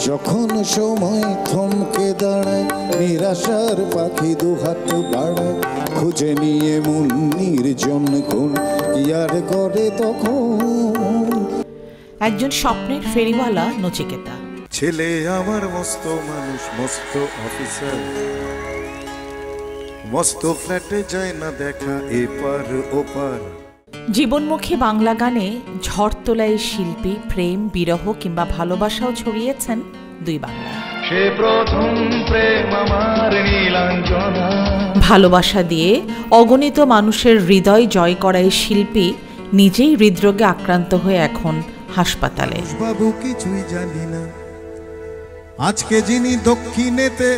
যখন সময় থমকে দাঁড়ায়, নিরাশার পাখি দুহাত বাড়ায়, খুঁজে নিয়ে মন নির্জন কোন কি আর করে তখন। একজন স্বপ্নের ফেরিওয়ালা নচিকেতা। ছেলে আমার মস্ত মানুষ, মস্ত অফিসার, মস্ত ফ্ল্যাটে যায় না দেখা এপার ওপার। জীবনমুখী বাংলা গানে ঝড় তোলা এই শিল্পী প্রেম, বিরহ কিংবা ভালোবাসাও ছড়িয়েছেন দুই বাংলায়। সে প্রথম প্রেম আমার নীলাঞ্জনা। ভালোবাসা দিয়ে অগণিত মানুষের হৃদয় জয় করা এই শিল্পী নিজেই হৃদরোগে আক্রান্ত হয়ে এখন হাসপাতালে। বাবু কিছুই জানি না, আজকে যিনি দক্ষিণেতে,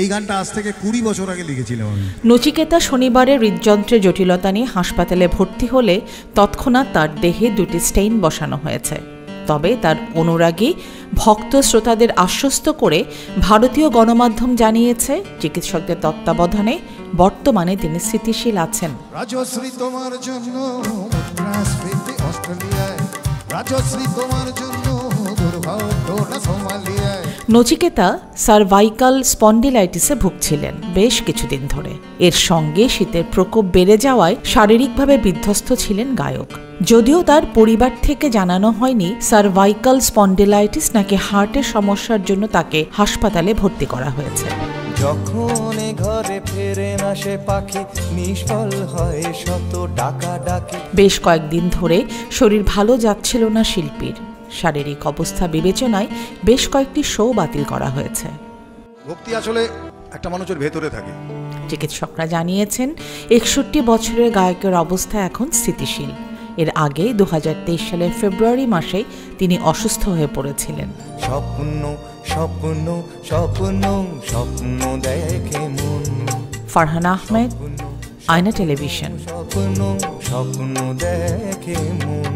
এই গানটা আজ থেকে 20 বছর আগে লিখেছিলাম আমি। নচিকেতা শনিবারে হৃদযন্ত্রের জটিলতা নিয়ে হাসপাতালে ভর্তি হলে তৎক্ষণাৎ তার দেহে 2টি স্টেইন বসানো হয়েছে। তবে তার অনুরাগী ভক্ত শ্রোতাদের আশ্বস্ত করে ভারতীয় গণমাধ্যম জানিয়েছে চিকিৎসকদের তত্ত্বাবধানে বর্তমানে তিনি স্থিতিশীল আছেন। রাজশ্রী তোমার জন্য মুদ্রাস্ফীতি অস্ট্রেলিয়ায়, রাজশ্রী তোমার জন্য দুর্ভাগ্যটা সোমালিয়ায়। নচিকেতা সার্ভাইকাল স্পন্ডিলাইটিসে ভুগছিলেন বেশ কিছুদিন ধরে। এর সঙ্গে শীতের প্রকোপ বেড়ে যাওয়ায় শারীরিকভাবে বিধ্বস্ত ছিলেন গায়ক। যদিও তার পরিবার থেকে জানানো হয়নি সার্ভাইকাল স্পন্ডিলাইটিস নাকি হার্টের সমস্যার জন্য তাকে হাসপাতালে ভর্তি করা হয়েছে। যখন ঘরে ফেরে না সে পাখি, নিষ্ফল হয় শত ডাকাডাকি। বেশ কয়েকদিন ধরে শরীর ভালো যাচ্ছিল না শিল্পীর। শারীরিক অবস্থা বিবেচনায় বেশ কয়েকটি শো বাতিল করা হয়েছে। ভক্তি আসলে একটা মানুষের ভেতরে থাকে। চিকিৎসকরা জানিয়েছেন 61 বছরের গায়কের অবস্থা এখন স্থিতিশীল। এর আগে 2023 সালের ফেব্রুয়ারি মাসে তিনি অসুস্থ হয়ে পড়েছিলেন। স্বপ্ন স্বপ্ন স্বপ্ন স্বপ্ন দেখে মন। ফারহানা আহমেদ, আয়না টেলিভিশন। স্বপ্ন স্বপ্ন দেখে মন।